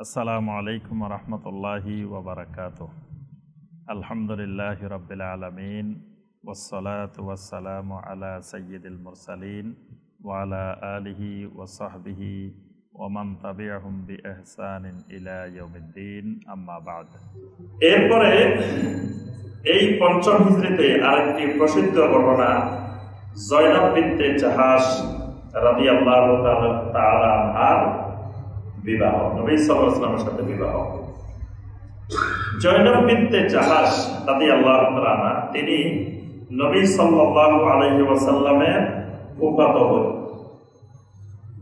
আসসালামু আলাইকুম রহমতুল্লাহি ওবরাকাতুহ। আলহামদুলিল্লাহি রাব্বিল আলামিন ওয়াসসালাতু ওয়াসসালামু আলা সাইয়্যিদিল মুরসালিন ওয়া আলা আলিহি ওয়া সাহবিহি ওয়া মান তাবিআহুম বিইহসানিন ইলা ইয়াউমিদ্দিন, আম্মা বা'দ। এরপরে এই পঞ্চম হিজরিতে আরেকটি প্রসিদ্ধ ঘটনা, জয়নব বিনতে জাহাশ রাদিয়াল্লাহু তাআলা আনহার বিবাহ, নবী সাল্লাল্লাহু আলাইহি ওয়াসাল্লামের সাথে বিবাহ। জয়নব বিনতে জাহাশ রাদিয়াল্লাহু তাআলা আনহা তিনি নবী সাল্লাল্লাহু আলাইহি ওয়াসাল্লামের ফুফাতো বোন।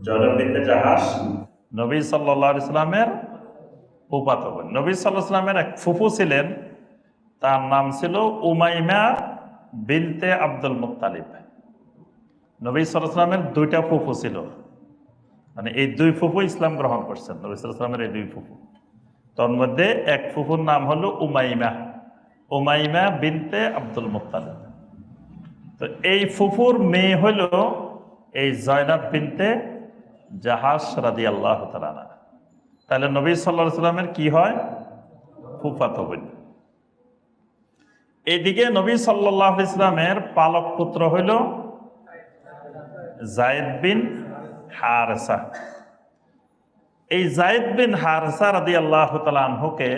জয়নব বিনতে জাহাশ নবী সাল্লাল্লাহু আলাইহি সাল্লামের ফুফাতো বোন। নবী সাল্লাল্লাহু আলাইহি সাল্লামের এক ফুফু ছিলেন, তার নাম ছিল উমাইমা বিনতে আব্দুল মুত্তালিব। নবী সাল্লাল্লাহু আলাইহি সাল্লামের দুইটা ফুফু ছিল, মানে এই দুই ফুফু ইসলাম গ্রহণ করছেন। নবী সাল্লাল্লাহু আলাইহি সাল্লামের এই দুই ফুফু, তার মধ্যে এক ফুফুর নাম হলো উমাইমা বিনতে আব্দুল মুত্তালিব। তো এই ফুফুর মেয়ে হলো এই জয়নব বিনতে জাহাশ রাদিয়াল্লাহু তাআলা আনহা। তাহলে নবী সাল্লাল্লাহু আলাইহি সাল্লামের কি হয়? ফুফাতো বোন। এইদিকে নবী সাল্লাল্লাহু আলাইহি সাল্লামের পালক পুত্র হইল যায়েদ বিন হারেসা। এই যায়েদ বিন হারেসা রাদিয়াল্লাহু তাআলা আনহুকে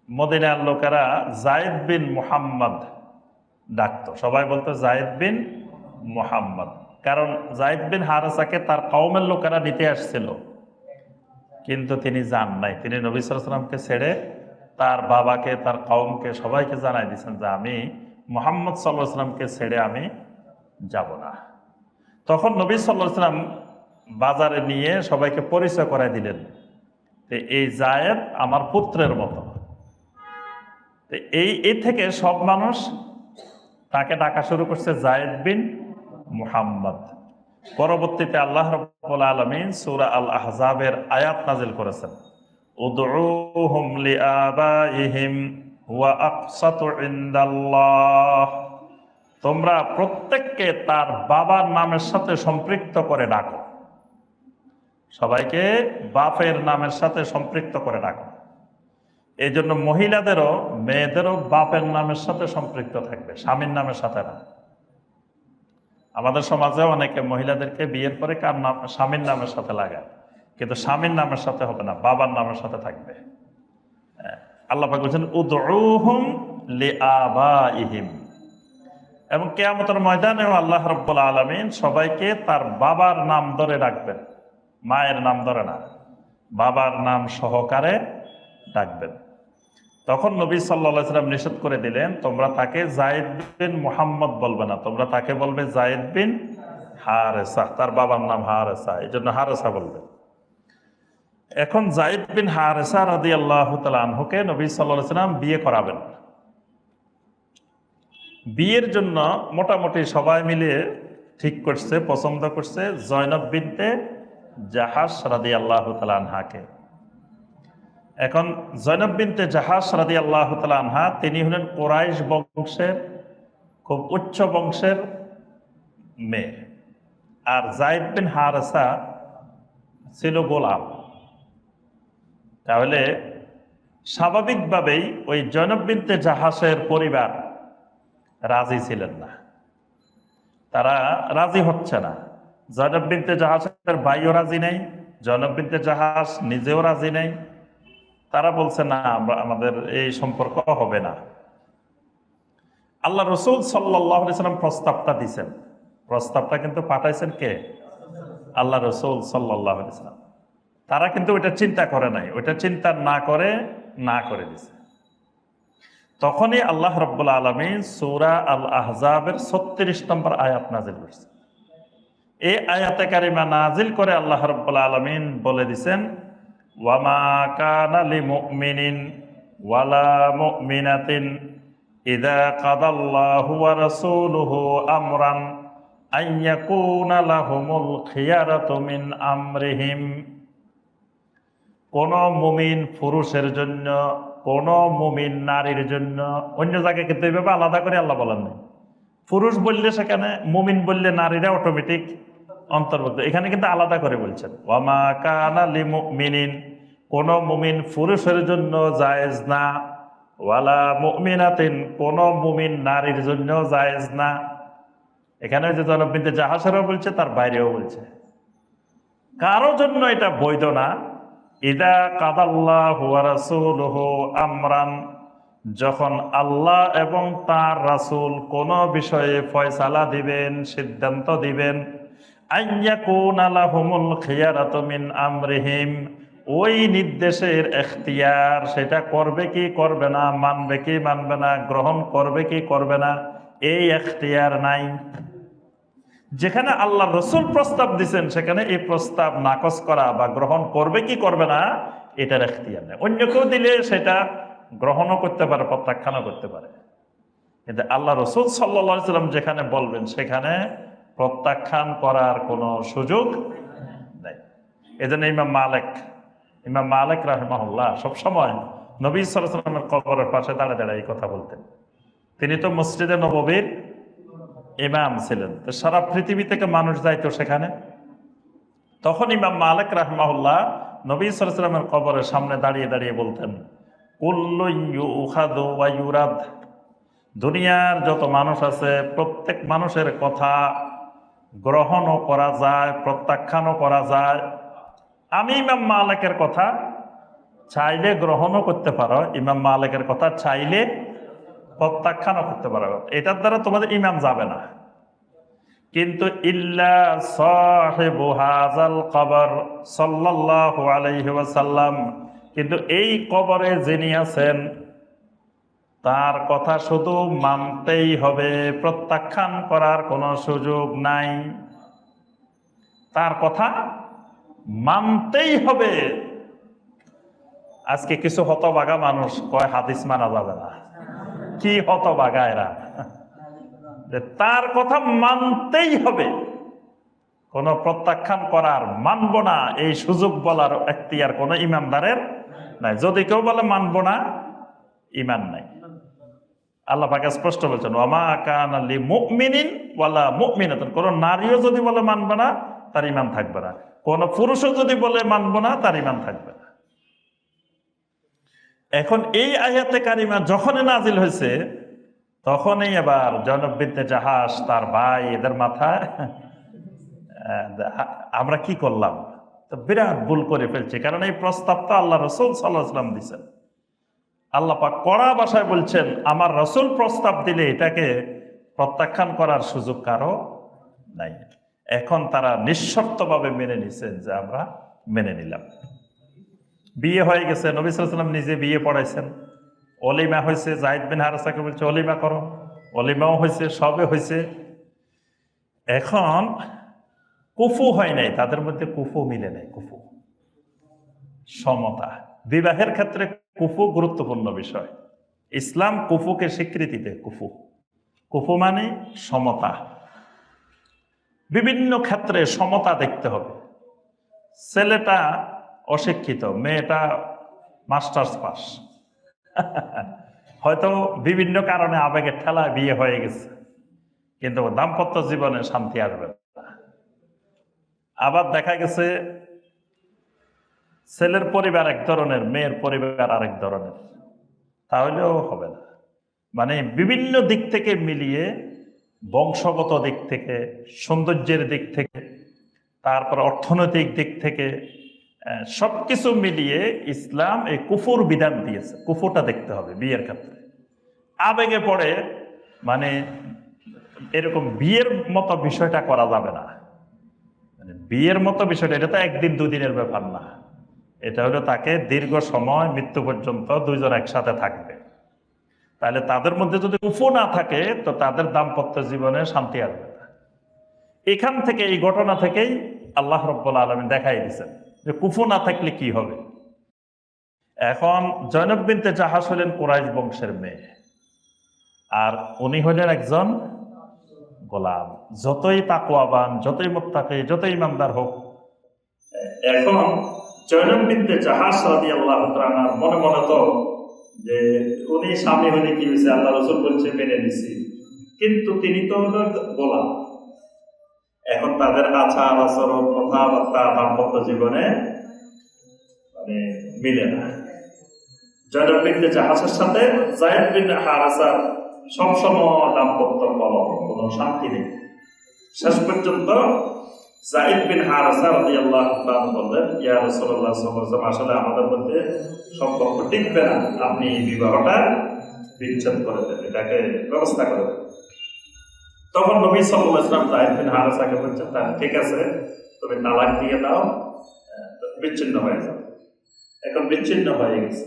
মদিনার লোকেরা যায়েদ বিন মুহাম্মদ ডাকতো। সবাই বলতো যায়েদ বিন মুহাম্মদ, কারণ যায়েদ বিন হারেসাকে তার কওমের লোকেরা নিতে আসছিল, কিন্তু তিনি যান নাই। তিনি নবী সাল্লাল্লাহু আলাইহি সাল্লামকে ছেড়ে তার বাবাকে, তার কওমকে সবাইকে জানাই দিয়েছেন যে আমি মুহাম্মদ সাল্লাল্লাহু আলাইহি সাল্লামকে ছেড়ে আমি যাব না। তখন নবী সাল্লাল্লাহু আলাইহি সাল্লাম বাজারে নিয়ে সবাইকে পরিচয় করাই দিলেন যে এই যায়েদ আমার পুত্রের মতো। এই থেকে সব মানুষ তাকে ডাকা শুরু করছে যায়েদ বিন মুহাম্মদ। পরবর্তীতে আল্লাহ রাব্বুল আলামিন সূরা আল আহজাবের আয়াত নাজিল করেছেন, উদউহুম লিআবাইহিম ওয়া আকসাতু ইনদাল্লাহ, তোমরা প্রত্যেককে তার বাবার নামের সাথে সম্পৃক্ত করে ডাকো। সবাইকে বাপের নামের সাথে সম্পৃক্ত করে ডাকো। এই জন্য মহিলাদেরও মেয়েদেরও বাপের নামের সাথে সম্পৃক্ত থাকবে, স্বামীর নামের সাথে না। আমাদের সমাজে অনেকে মহিলাদেরকে বিয়ের পরে কার নাম, স্বামীর নামের সাথে লাগায়, কিন্তু স্বামীর নামের সাথে হবে না, বাবার নামের সাথে থাকবে। আল্লাহ পাক বলেছেন উদউহুম লিআবাইহিম, এবং কিয়ামতের ময়দানেও আল্লাহ রাব্বুল আলামিন সবাইকে তার বাবার নাম ধরে ডাকবেন, মায়ের নাম ধরে না, বাবার নাম সহকারে ডাকবেন। তখন নবী সাল্লাল্লাহু আলাইহি সাল্লাম নিষেধ করে দিলেন, তোমরা তাকে যায়েদ বিন মুহাম্মদ বলবে না, তোমরা তাকে বলবে যায়েদ বিন হারেসা, তার বাবার নাম হারেসা, এই জন্য হারেসা বলবে। এখন যায়েদ বিন হারেসা রাদিয়াল্লাহু তাআলা আনহুকে নবী সাল্লাল্লাহু আলাইহি সাল্লাম বিয়ে করাবেন। বিয়ের জন্য মোটামুটি সবাই মিলে ঠিক করছে, পছন্দ করছে জয়নব বিনতে জাহাশ রাদিয়াল্লাহু তাআলা আনহাকে। এখন জয়নব বিনতে জাহাশ রাদিয়াল্লাহু তাআলা আনহা তিনি হলেন কুরাইশ বংশের খুব উচ্চ বংশের মেয়ে, আর যায়েদ বিন হারেসা ছিল গোলাম। তাহলে স্বাভাবিকভাবেই ওই জয়নব বিনতে জাহাশের পরিবার রাজি ছিলেন না, তারা রাজি হচ্ছে না। জয়নব বিনতে জাহাশের ভাইও রাজি নেই, জয়নব বিনতে জাহাশ নিজেও রাজি নেই। তারা বলছে না, আমাদের এই সম্পর্ক হবে না। আল্লাহ রসুল সাল্লাল্লাহু আলাইহি সাল্লাম প্রস্তাবটা দিয়েছেন, প্রস্তাবটা কিন্তু পাঠাইছেন কে? আল্লাহ রসুল সাল্লাল্লাহু আলাইহি সাল্লাম। তারা কিন্তু ওইটা চিন্তা করে নাই, ওইটা চিন্তা না করে দিছে। তখনই আল্লাহ রাব্বুল আলামিন সূরা আল আহজাবের 36 নম্বর আয়াত নাজিল করছে। এই আয়াতে কারিমা নাজিল করে আল্লাহ রাব্বুল আলামিন বলে দিছেন, ওয়ামা কানা লিমুমিনিন ওয়ালা মুমিনাতিন ইযা কাদাল্লাহু ওয়া রাসূলুহু আমরান আইয়াকুনা লাহুমুল খিয়ারাতু মিন আমরিহিম। কোন মুমিন পুরুষের জন্য, কোন মুমিন নারীর জন্য, অন্য জায়গায় কিন্তু এইভাবে আলাদা করে আল্লাহ বলেন নাই। পুরুষ বললে সেখানে, মুমিন বললে নারীরা অটোমেটিক অন্তর্ভুক্ত, এখানে কিন্তু আলাদা করে বলছেন ওয়ামা কানা লিমুমিনিন, কোন মুমিন পুরুষের জন্য জায়েজ না, ওয়ালা মুমিনাতিন, কোন মুমিন নারীর জন্য জায়েজ না। এখানে যে জয়নব বিনতে জাহাসেরও বলছে, তার বাইরেও বলছে, কারো জন্য এটা বৈধ না। ইদা কাদাল্লাহু ওয়া রাসূলুহু আমরান, যখন আল্লাহ এবং তার রাসূল কোন বিষয়ে ফয়সালা দিবেন, সিদ্ধান্ত দিবেন, আইয়াকুনা লাহুমুল খিয়ারাতু মিন আমরিহিম, ওই নির্দেশের এখতিয়ার, সেটা করবে কি করবে না, মানবে কি মানবে না, গ্রহণ করবে কি করবে না, এই এখতিয়ার নাই। যেখানে আল্লাহ রসুল প্রস্তাব দিচ্ছেন, সেখানে এই প্রস্তাব নাকচ করা বা গ্রহণ করবে কি করবে না, এটার এখতিয়ার নেই। অন্য কেউ দিলে সেটা গ্রহণও করতে পারে, প্রত্যাখ্যানও করতে পারে, কিন্তু আল্লাহ রসুল সাল্লাল্লাহু আলাইহি সাল্লাম যেখানে বলবেন, সেখানে প্রত্যাখ্যান করার কোনো সুযোগ নেই। এজন্য ইমাম মালিক রাহিমাহুল্লাহ সবসময় নবী সাল্লাল্লাহু আলাইহি সাল্লামের কবরের পাশে দাঁড়িয়ে দাঁড়িয়ে এই কথা বলতেন। তিনি তো মসজিদে নববীর ইমাম ছিলেন, তো সারা পৃথিবী থেকে মানুষ যাইতো সেখানে। তখন ইমাম মালিক রাহিমাহুল্লাহ নবী সাল্লাল্লাহু আলাইহি সাল্লামের কবরের সামনে দাঁড়িয়ে দাঁড়িয়ে বলতেন, কুল্লু ইউখাযু ওয়া ইউরাদ, দুনিয়ার যত মানুষ আছে প্রত্যেক মানুষের কথা গ্রহণও করা যায়, প্রত্যাখ্যানও করা যায়। আমি ইমাম মালিকের কথা চাইলে গ্রহণও করতে পারো, ইমাম মালিকের কথা চাইলে প্রত্যাখ্যানও করতে পারো, এটার দ্বারা তোমাদের ইমাম যাবে না। কিন্তু ইল্লা সাহিবু হাযাল কবর সাল্লাল্লাহু আলাইহি ওয়াসাল্লাম, কিন্তু এই কবরে যিনি আছেন তার কথা শুধু মানতেই হবে, প্রত্যাখ্যান করার কোনো সুযোগ নাই। তার কথা মানতেই হবে। আজকে কিছু হতভাগা মানুষ কয় হাদিস মানা যাবে না। কি হতভাগা এরা, তার কথা মানতেই হবে, কোনো প্রত্যাখ্যান করার, মানব না এই সুযোগ বলার এখতিয়ার কোনো ইমানদারের নাই। যদি কেউ বলে মানব না, ইমান নাই। আল্লাহ পাক স্পষ্ট বলছেন, ওয়ামা কানা লিমুমিনিন ওয়ালা মুমিনাতিন, কোন নারীও যদি বলে মানবে না, তার ঈমান থাকবে না। কোন পুরুষও যদি বলে মানব না, তার ঈমান থাকবে না। এখন এই আয়াতে কারিমা যখনই নাজিল হয়েছে, তখনই এবার জয়নব বিনতে জাহাস, তার ভাই, এদের মাথায় আমরা কি করলাম, তো বিরাট ভুল করে ফেলছি। কারণ এই প্রস্তাব তো আল্লাহ রসুল সাল্লাল্লাহু আলাইহি ওয়াসাল্লাম দিচ্ছেন। আল্লাহ পাক কড়া ভাষায় বলছেন, আমার রসুল প্রস্তাব দিলে এটাকে প্রত্যাখ্যান করার সুযোগ কারো নাই। এখন তারা নিঃশর্তভাবে মেনে নিছেন যে আমরা মেনে নিলাম। বিয়ে হয়ে গেছে, নবী সাল্লাল্লাহু আলাইহি ওয়াসাল্লাম নিজে বিয়ে পড়াইছেন, অলিমা হয়েছে, যায়েদ বিন হারেসাকে বলছে অলিমা করো, অলিমাও হয়েছে, সবে হয়েছে। এখন কুফু হয় নাই, তাদের মধ্যে কুফু মিলে নাই। কুফু সমতা, বিবাহের ক্ষেত্রে কুফু গুরুত্বপূর্ণ বিষয়। ইসলাম কুফুকে স্বীকৃতি দেয়। কুফু মানে সমতা। বিভিন্ন ক্ষেত্রে সমতা দেখতে হবে। ছেলেটা অশিক্ষিত, মেয়েটা মাস্টার্স পাস, হয়তো বিভিন্ন কারণে আবেগের ঠেলায় বিয়ে হয়ে গেছে, কিন্তু দাম্পত্য জীবনে শান্তি আসবে না। আবার দেখা গেছে ছেলের পরিবার এক ধরনের, মেয়ের পরিবার আরেক ধরনের, তাহলেও হবে না। মানে বিভিন্ন দিক থেকে মিলিয়ে, বংশগত দিক থেকে, সৌন্দর্যের দিক থেকে, তারপর অর্থনৈতিক দিক থেকে, সবকিছু মিলিয়ে ইসলাম এই কুফুর বিধান দিয়েছে। কুফুরটা দেখতে হবে বিয়ের ক্ষেত্রে। আবেগে পড়ে মানে এরকম বিয়ের মতো বিষয়টা করা যাবে না। মানে বিয়ের মতো বিষয়টা, এটা তো একদিন দুদিনের ব্যাপার না। এটা হলো তাকে দীর্ঘ সময়, মৃত্যু পর্যন্ত দুইজন একসাথে থাকবে। তাহলে তাদের মধ্যে যদি কুফু না থাকে, তো তাদের দাম্পত্য জীবনে শান্তি আসবে না। এখান থেকে, এই ঘটনা থেকেই আল্লাহ রাব্বুল আলামিন দেখাই দিয়েছেন যে কুফু না থাকলে কি হবে। এখন জয়নব বিনতে জাহাস হলেন কুরাইশ বংশের মেয়ে, আর উনি হলেন একজন গোলাম। যতই তাকওয়াবান, যতই মুত্তাকি, যতই ইমানদার হোক, এখন জয়নব বিনতে জাহাস রাদিয়াল্লাহু তাআলা মনে মনে তো যে উনি স্বামী হলে কি হয়েছে, আল্লাহ রাসূল বলছে মেনে নিছি, কিন্তু তিনি তো গোলাম। এখন তাদের আচার আচরণ, কথাবার্তা, দাম্পত্য জীবনে মানে মিলে না। জয়নব বিনতে জাহাসের সাথে যায়েদ বিন হারেসার সবসময় দাম্পত্য কলহ, কোনো শান্তি নেই। শেষ পর্যন্ত যায়েদ বিন হারেসা রাদিয়াল্লাহু তাআলা বললেন, ইয়া রাসূলুল্লাহ সাল্লাল্লাহু আলাইহি ওয়াসাল্লাম, আসলে আমাদের মধ্যে সম্পর্ক টিকবে না, আপনি এই বিবাহটা বিচ্ছেদ করে দেন, এটাকে ব্যবস্থা করে দেন। তখন নবী সাল্লাল্লাহু আলাইহি ওয়াসাল্লাম যায়েদ বিন হারেসাকে বলছেন, তাহলে ঠিক আছে, তুমি তালাক দিয়ে দাও, বিচ্ছিন্ন হয়ে যাও। এখন বিচ্ছিন্ন হয়ে গেছে।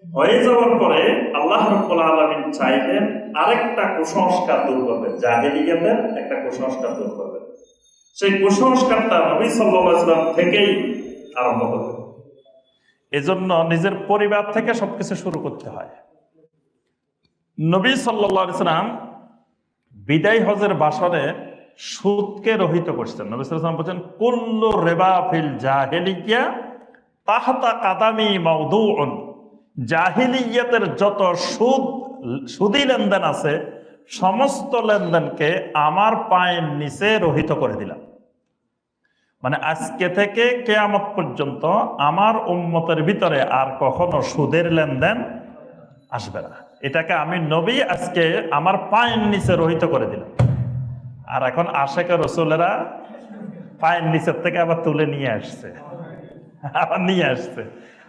হয়ে যাওয়ার পরে আল্লাহ রাব্বুল আলামিন চাইলেন আরেকটা কুসংস্কার দূর করবেন, জাহেলিয়াতের একটা কুসংস্কার দূর করবেন। সেই কুসংস্কারটা নবী সাল্লাল্লাহু আলাইহি ওয়াসাল্লাম থেকেই আরম্ভ করবেন। এজন্য নিজের পরিবার থেকে সবকিছু শুরু করতে হয়। নবী সাল্লাল্লাহু আলাইহি ওয়াসাল্লাম বিদায় হজের ভাষণে সুদকে রহিত করছেন। নবী সাল্লাল্লাহু আলাইহি ওয়াসাল্লাম বলেন, কুল্লু রিবা ফিল জাহিলিয়া তাহতা কাদামি মাওদুউন। জাহিলিয়াতের যত সুদি লেনদেন আছে, সমস্ত লেনদেনকে আমার পায়ের নিচে রহিত করে দিলাম। মানে আজকে থেকে কিয়ামত পর্যন্ত আমার উম্মতের ভিতরে আর কখনো সুদের লেনদেন আসবে না। এটাকে আমি নবী আজকে আমার পায়ের নিচে রহিত করে দিলাম। আর এখন আশেকে রসুলেরা পায়ের নিচের থেকে আবার তুলে নিয়ে আসছে, আবার নিয়ে আসছে।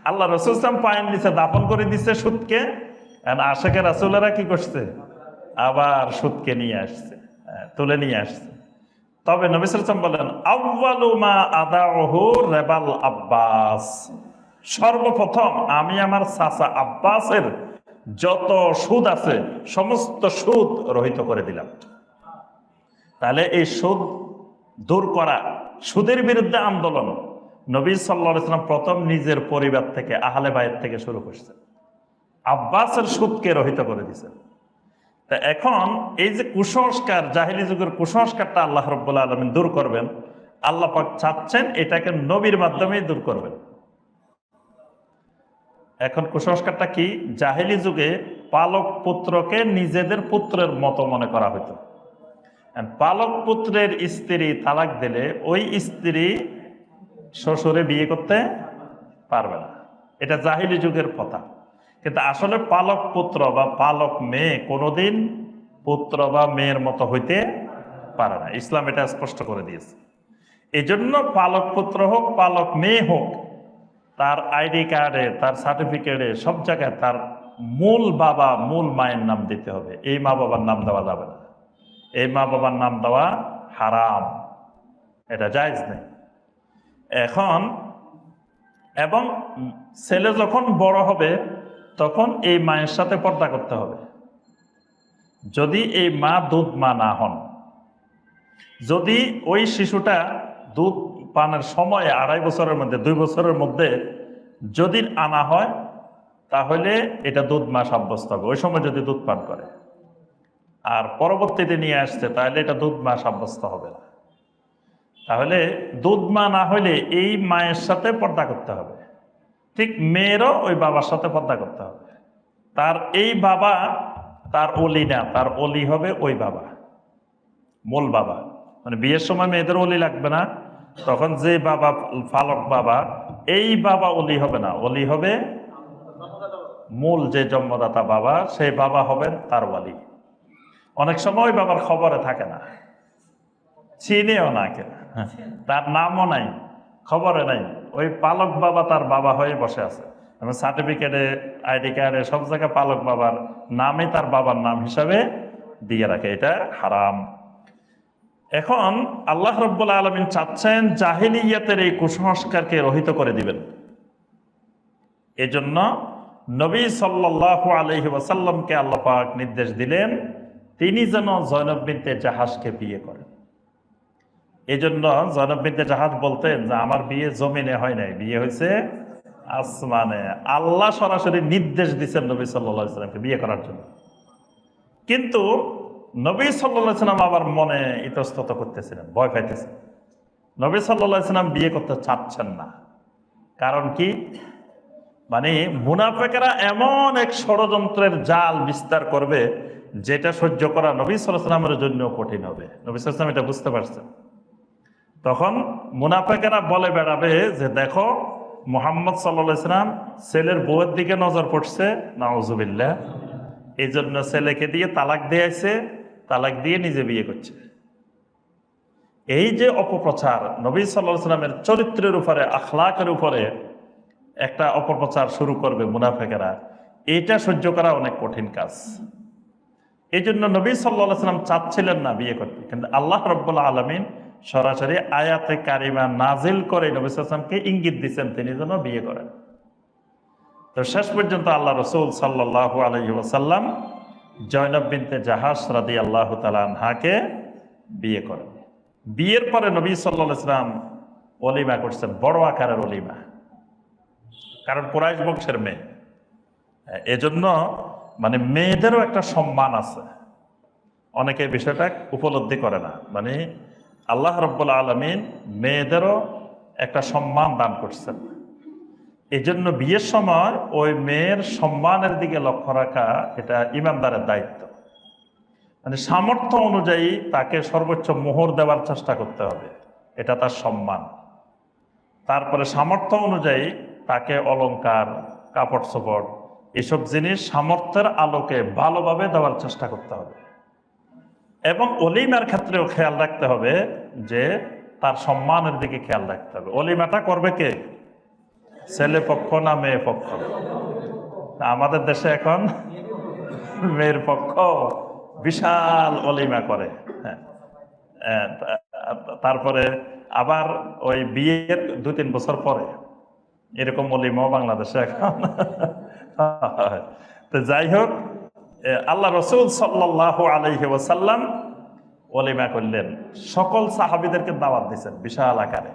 আল্লাহ রসুল ইসলাম পায়ের নিচে দাফন করে দিচ্ছে সুদকে, আশেকে রাসূলেরা কি করছে, আবার সুদকে নিয়ে আসছে, তুলে নিয়ে আসছে। তবে নবী সাল্লাল্লাহু আলাইহি ওয়াসাল্লাম বলেন, আউয়ালু মা আদাউহু রিবাল আব্বাস। সর্বপ্রথম আমি আমার চাচা আব্বাসের যত সুদ আছে সমস্ত সুদ রহিত করে দিলাম। তাহলে এই সুদ দূর করা, সুদের বিরুদ্ধে আন্দোলন নবী সাল্লাল্লাহু আলাইহি ওয়াসাল্লাম প্রথম নিজের পরিবার থেকে, আহলে বাইত থেকে শুরু করছেন। আব্বাসের সুদকে রহিত করে দিয়েছেন। তা এখন এই যে কুসংস্কার, জাহেলি যুগের কুসংস্কারটা আল্লাহ রাব্বুল আলামিন দূর করবেন, আল্লাহ পাক চাচ্ছেন এটাকে নবীর মাধ্যমেই দূর করবেন। এখন কুসংস্কারটা কি? জাহেলি যুগে পালক পুত্রকে নিজেদের পুত্রের মতো মনে করা হতো। পালক পুত্রের স্ত্রী তালাক দিলে ওই স্ত্রী শ্বশুরে বিয়ে করতে পারবে না, এটা জাহিলি যুগের কথা। কিন্তু আসলে পালক পুত্র বা পালক মেয়ে কোনোদিন পুত্র বা মেয়ের মতো হইতে পারে না। ইসলাম এটা স্পষ্ট করে দিয়েছে। এই জন্য পালক পুত্র হোক পালক মেয়ে হোক, তার আইডি কার্ডে, তার সার্টিফিকেটে, সব জায়গায় তার মূল বাবা মূল মায়ের নাম দিতে হবে। এই মা বাবার নাম দেওয়া যাবে না, এই মা বাবার নাম দেওয়া হারাম, এটা জায়েজ নেই। এখন এবং ছেলে যখন বড় হবে তখন এই মায়ের সাথে পর্দা করতে হবে। যদি এই মা দুধ মা না হন, যদি ওই শিশুটা দুধ পানের সময়ে 2.5 বছরের মধ্যে 2 বছরের মধ্যে যদি আনা হয়, তাহলে এটা দুধ মা সাব্যস্ত হবে। ওই সময় যদি দুধ পান করে আর পরবর্তীতে নিয়ে আসছে, তাহলে এটা দুধ মা সাব্যস্ত হবে না। তাহলে দুধ মা না হলে এই মায়ের সাথে পর্দা করতে হবে। ঠিক মেয়েরও ওই বাবার সাথে পর্দা করতে হবে। তার এই বাবা তার অলি না, তার অলি হবে ওই বাবা, মূল বাবা। মানে বিয়ের সময় মেয়েদের অলি লাগবে না, তখন যে বাবা ফালক বাবা, এই বাবা অলি হবে না, অলি হবে মূল যে জন্মদাতা বাবা, সেই বাবা হবেন তার ওয়ালি। অনেক সময় ওই বাবার খবরে থাকে না, চিনেও না কেন, তার নামও নাই, খবরে নাই, ওই পালক বাবা তার বাবা হয়ে বসে আছে। এবং সার্টিফিকেটে, আইডি কার্ডে, সব জায়গায় পালক বাবার নামে তার বাবার নাম হিসাবে দিয়ে রাখে, এটা হারাম। এখন আল্লাহ রাব্বুল আলামিন চাচ্ছেন জাহেলিয়াতের এই কুসংস্কারকে রহিত করে দিবেন। এজন্য নবী সাল্লাল্লাহু আলাইহি ওয়াসাল্লামকে আল্লাহ পাক নির্দেশ দিলেন তিনি যেন জয়নব বিনতে জাহাশকে বিয়ে করেন। এই জন্য জয়নব বিনতে জাহাশ বলতেন যে আমার বিয়ে জমিনে হয় নাই, বিয়ে হয়েছে আসমানে। আল্লাহ সরাসরি নির্দেশ দিচ্ছেন নবী সাল্লাল্লাহু আলাইহি ওয়াসাল্লামকে বিয়ে করার জন্য। কিন্তু নবী সাল্লাল্লাহু আলাইহি ওয়াসাল্লাম আবার মনে ইতস্তত করতেছিলেন, ভয় পাইতেছেন। নবী সাল্লাল্লাহু আলাইহি ওয়াসাল্লাম বিয়ে করতে চাচ্ছেন না। কারণ কি? মানে মুনাফিকরা এমন এক ষড়যন্ত্রের জাল বিস্তার করবে যেটা সহ্য করা নবী সাল্লাল্লাহু আলাইহি ওয়াসাল্লামের জন্য কঠিন হবে। নবী সাল্লাল্লাহু আলাইহি ওয়াসাল্লাম এটা বুঝতে পারছেন। তখন মুনাফিকরা বলে বেড়াবে যে দেখো মুহাম্মদ সাল্লাল্লাহু আলাইহি সাল্লাম ছেলের বউয়ের দিকে নজর পড়ছে, নাউজুবিল্লাহ, এই জন্য ছেলেকে দিয়ে তালাক দিয়েছে, তালাক দিয়ে নিজে বিয়ে করছে। এই যে অপপ্রচার, নবী সাল্লাল্লাহু আলাইহি সাল্লামের চরিত্রের উপরে, আখলাকের উপরে একটা অপপ্রচার শুরু করবে মুনাফিকেরা, এটা সহ্য করা অনেক কঠিন কাজ। এই জন্য নবী সাল্লাল্লাহু আলাইহি সাল্লাম চাচ্ছিলেন না বিয়ে করতে, কিন্তু আল্লাহ রাব্বুল আলামিন সরাসরি আয়াতে কারিমা নাজিল করে নবী সাল্লাল্লাহু আলাইহি সাল্লামকে ইঙ্গিত দিচ্ছেন তিনি যেন বিয়ে করেন। তো শেষ পর্যন্ত আল্লাহ রাসূল সাল্লাল্লাহু আলাইহি ওয়াসাল্লাম জয়নব বিনতে জাহাশ রাদিয়াল্লাহু তাআলা আনহাকে বিয়ে করেন। বিয়ের পরে নবী সাল্লাল্লাহু আলাইহি সাল্লাম ওলিমা করছেন, বড় আকারের ওলিমা, কারণ কুরাইশ বংশের মেয়ে, এজন্য মানে মেয়েদেরও একটা সম্মান আছে, অনেকে বিষয়টা উপলব্ধি করে না। মানে আল্লাহ রাব্বুল আলামিন মেয়েদেরও একটা সম্মান দান করছেন, এই জন্য বিয়ের সময় ওই মেয়ের সম্মানের দিকে লক্ষ্য রাখা এটা ইমানদারের দায়িত্ব। মানে সামর্থ্য অনুযায়ী তাকে সর্বোচ্চ মোহর দেওয়ার চেষ্টা করতে হবে, এটা তার সম্মান। তারপরে সামর্থ্য অনুযায়ী তাকে অলংকার, কাপড় চোপড়, এসব জিনিস সামর্থ্যের আলোকে ভালোভাবে দেওয়ার চেষ্টা করতে হবে। এবং অলিমার ক্ষেত্রেও খেয়াল রাখতে হবে যে তার সম্মানের দিকে খেয়াল রাখতে হবে। অলিমাটা করবে কে? ছেলে পক্ষ না মেয়ে পক্ষ? আমাদের দেশে এখন মেয়ের পক্ষ বিশাল অলিমা করে। হ্যাঁ, তারপরে আবার ওই বিয়ের 2-3 বছর পরে এরকম অলিমাও বাংলাদেশে এখন। তো যাই হোক, আল্লাহ রাসূল সাল্লাল্লাহু আলাইহি ওয়াসাল্লাম ওলিমা করলেন, সকল সাহাবীদেরকে দাওয়াত দিয়েছেন, বিশাল আকারে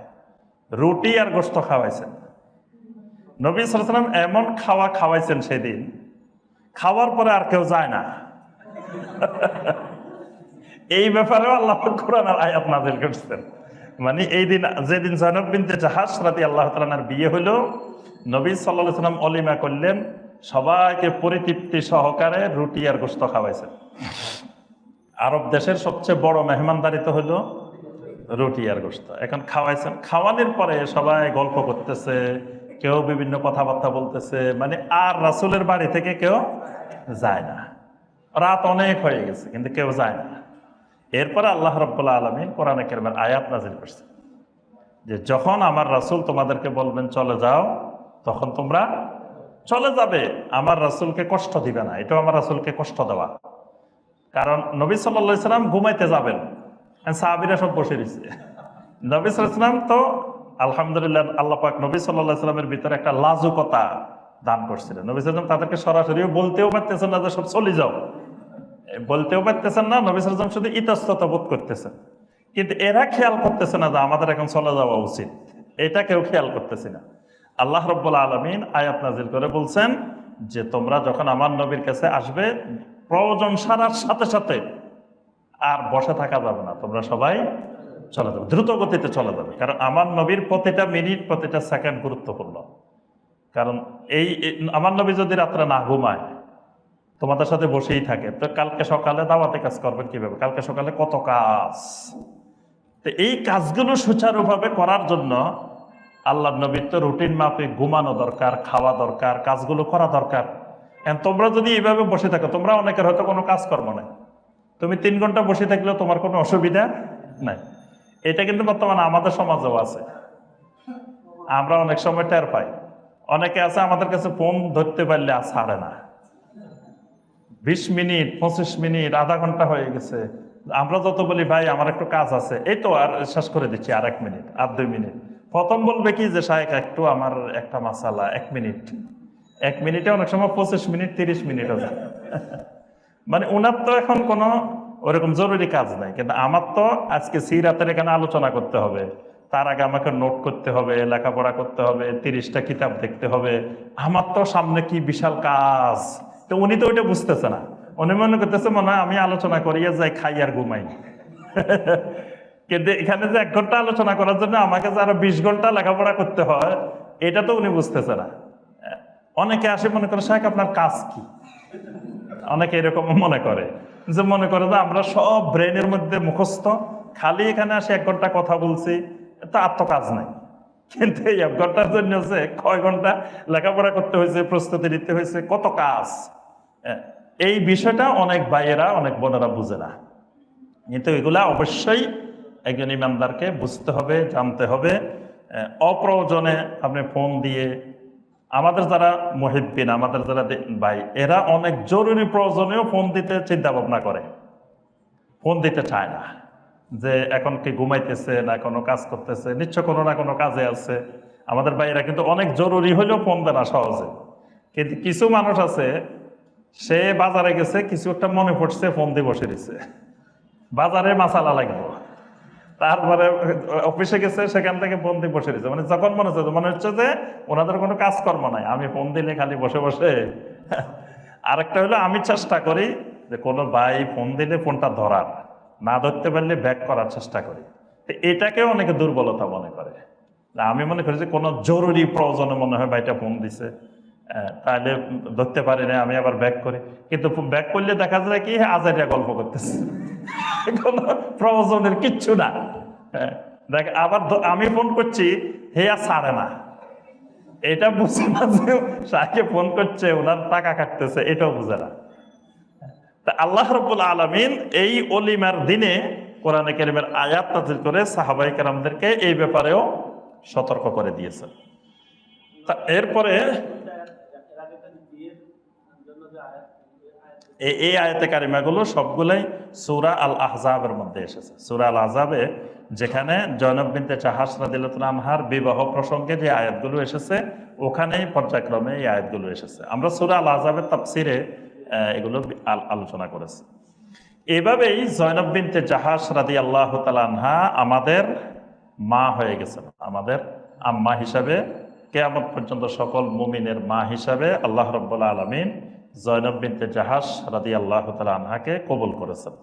রুটি আর গোশত খাওয়াইছেন। নবী সাল্লাল্লাহু আলাইহি ওয়াসাল্লাম এমন খাওয়া খাওয়াইছেন সেদিন, খাওয়ার পরে আর কেউ যায় না। এই ব্যাপারেও আল্লাহ কোরআনের আয়াত নাযিল করছেন। মানে এই দিন, যেদিন জয়নব বিনতে জাহাশ রাদিয়াল্লাহু তাআলা আনহার বিয়ে হলো, নবী সাল্লাল্লাহু আলাইহি ওয়াসাল্লাম ওলিমা করলেন, সবাইকে পরিতৃপ্তি সহকারে রুটি আর গোশত খাওয়াইছেন। আরব দেশের সবচেয়ে বড় মেহমানদারি তো হলো রুটি আর গোশত। এখন খাওয়াইছেন, খাওয়ানোর পরে সবাই গল্প করতেছে, কেউ বিভিন্ন কথাবার্তা বলতেছে, মানে আর রাসূলের বাড়ি থেকে কেউ যায় না। রাত অনেক হয়ে গেছে কিন্তু কেউ যায় না। এরপরে আল্লাহ রাব্বুল আলামিন কোরআনে কারীমের আয়াত নাযিল করছেন যে যখন আমার রাসূল তোমাদেরকে বলবেন চলে যাও, তখন তোমরা চলে যাবে, আমার রাসূলকে কষ্ট দিবে না। এটাও আমার রাসূলকে কষ্ট দেওয়া, কারণ নবী সাল্লাল্লাহু আলাইহি সাল্লাম ঘুমাইতে যাবেন, সাহাবীরা সব বসে রয়েছে। নবী সাল্লাল্লাহু আলাইহি সাল্লাম তো আলহামদুলিল্লাহ, আল্লাহ পাক নবী সাল্লাল্লাহু আলাইহি সাল্লামের ভিতরে একটা লাজুকতা দান করছিলেন। নবী সাল্লাল্লাহু আলাইহি সাল্লাম তাদেরকে সরাসরি বলতেও পারতেছেন না যে সব চলে যাও, বলতেও পারতেছেন না। নবী সাল্লাল্লাহু আলাইহি সাল্লাম শুধু ইতস্তত বোধ করতেছেন, কিন্তু এরা খেয়াল করতেছে না যে আমাদের এখন চলে যাওয়া উচিত, এটা কেউ খেয়াল করতেছে না। আল্লাহ রাব্বুল আলামিন আয়াত নাযিল করে বলছেন যে তোমরা যখন আমার নবীর কাছে আসবে, প্রয়োজন সারার সাথে সাথে আর বসে থাকা যাবে না, তোমরা সবাই চলে যাবে, দ্রুত গতিতে চলে যাবে। কারণ আমার নবীর প্রতিটা মিনিট, প্রতিটা সেকেন্ড গুরুত্বপূর্ণ। কারণ এই আমার নবী যদি রাত্রে না ঘুমায়, তোমাদের সাথে বসেই থাকে, তো কালকে সকালে দাওয়াতে কাজ করবেন কিভাবে? কালকে সকালে কত কাজ। তো এই কাজগুলো সুচারুভাবে করার জন্য আল্লাহ নবীর তো রুটিন মাফিক ঘুমানো দরকার, খাওয়া দরকার, কাজগুলো করা দরকার। তোমরা যদি এইভাবে বসে থাকো, তোমরা অনেকের হয়তো কোনো কাজকর্ম নাই, তুমি 3 ঘন্টা বসে থাকলেও তোমার কোনো অসুবিধা নাই। এটা কিন্তু বর্তমানে আমাদের সমাজেও আছে, আমরা অনেক সময় টের পাই। অনেকে আছে আমাদের কাছে ফোন ধরতে পারলে আর ছাড়ে না, 20 মিনিট 25 মিনিট আধা ঘন্টা হয়ে গেছে। আমরা যত বলি ভাই আমার একটু কাজ আছে, এই তো আর শেষ করে দিচ্ছি, আর 1 মিনিট আর 2 মিনিট। প্রথম বলবে কি যে শায়েখ একটু আমার একটা মাসালা, 1 মিনিট। 1 মিনিটে অনেক সময় 25 মিনিট 30 মিনিট আছে। মানে ওনার তো এখন কোনো ওরকম জরুরি কাজ নাই, কিন্তু আমার তো আজকে সিরাতের এখানে আলোচনা করতে হবে, তার আগে আমাকে নোট করতে হবে, লেখাপড়া করতে হবে, 30টা কিতাব দেখতে হবে, আমার তো সামনে কি বিশাল কাজ। তো উনি তো ওইটা বুঝতেছে না, উনি মনে করতেছে মনে হয় আমি আলোচনা করিয়া যাই, খাই আর ঘুমাই। কিন্তু এখানে যে 1 ঘন্টা আলোচনা করার জন্য আমাকে যে আরো 20 ঘন্টা লেখাপড়া করতে হয়, এটা তো উনি বুঝতেছে না। অনেকে আসে মনে করে শায়েখ আপনার কাজ কি, অনেকে এরকম মনে করে যে আমরা সব ব্রেনের মধ্যে মুখস্থ, খালি এখানে আসে 1 ঘন্টা কথা বলছি, তো আর তো কাজ নাই। কিন্তু এই 1 ঘন্টার জন্য যে কয় ঘন্টা লেখাপড়া করতে হয়েছে, প্রস্তুতি নিতে হয়েছে, কত কাজ। এই বিষয়টা অনেক ভাইয়েরা, অনেক বোনেরা বুঝে না। কিন্তু এগুলা অবশ্যই একজন ইমানদারকে বুঝতে হবে, জানতে হবে। অপ্রয়োজনে আপনি ফোন দিয়ে, আমাদের যারা মুহিব্বিন, আমাদের যারা ভাই, এরা অনেক জরুরি প্রয়োজনেও ফোন দিতে চিন্তা ভাবনা করে, ফোন দিতে চায় না। যে এখন কি ঘুমাইতেছে না কোনো কাজ করতেছে, নিশ্চয় কোনো না কোনো কাজে আছে। আমাদের ভাইয়েরা কিন্তু অনেক জরুরি হলেও ফোন দেয় না সহজে। কিন্তু কিছু মানুষ আছে, সে বাজারে গেছে, কিছু একটা মনে পড়ছে, ফোন দিয়ে বসে দিছে, বাজারে মাসালা লাগবে। তারপরে অফিসে গেছে, সেখান থেকে ফোন দিয়ে বসে দিচ্ছে, মানে যখন মনে হচ্ছে যে ওনাদের কোনো কাজকর্ম নাই, আমি ফোন দিলে খালি বসে বসে। আরেকটা হলো, আমি চেষ্টা করি যে কোনো ভাই ফোন দিলে ফোনটা ধরার, না ধরতে পারলে ব্যাক করার চেষ্টা করি। এটাকেও অনেকে দুর্বলতা মনে করে। আমি মনে করি যে কোনো জরুরি প্রয়োজনে মনে হয় ভাইটা ফোন দিছে, তাহলে ধরতে পারি না, আমি আবার ব্যাক করি। কিন্তু ব্যাক করলে দেখা যায় কি, আজারিয়া গল্প করতেছে, কোনো প্রয়োজনের কিচ্ছু না। দেখ, আবার আমি ফোন করছি, হে আর ছাড়ে না, এটা বুঝে না যে সাকে ফোন করছে, ওনার টাকা কাটতেছে, এটাও বুঝে না। তা আল্লাহ রাব্বুল আলামিন এই অলিমার দিনে কোরআনে কারীমের আয়াত নাযিল করে সাহাবায়ে কেরামদেরকে এই ব্যাপারেও সতর্ক করে দিয়েছেন। তা এরপরে এই আয়াতে কারিমাগুলো সবগুলাই সূরা আল আহজাবের মধ্যে এসেছে। সূরা আল আহজাবে যেখানে জয়নব বিনতে জাহাশ রাদিয়াল্লাহু আনহার বিবাহ প্রসঙ্গে যে আয়াতগুলো এসেছে, ওখানেই পর্যায়ক্রমে এই আয়াতগুলো এসেছে। আমরা সূরা আল আহজাবের তাফসিরে এগুলো আলোচনা করেছি। এভাবেই জয়নব বিনতে জাহাশ রাদিয়াল্লাহু তাআলা আনহা আমাদের মা হয়ে গেছেন, আমাদের আম্মা হিসাবে। কিয়ামত পর্যন্ত সকল মুমিনের মা হিসাবে আল্লাহ রাব্বুল আলামিন জয়নব বিনতে জাহাশ রাদিয়াল্লাহু তাআলা আনহাকে কবুল করেছেন।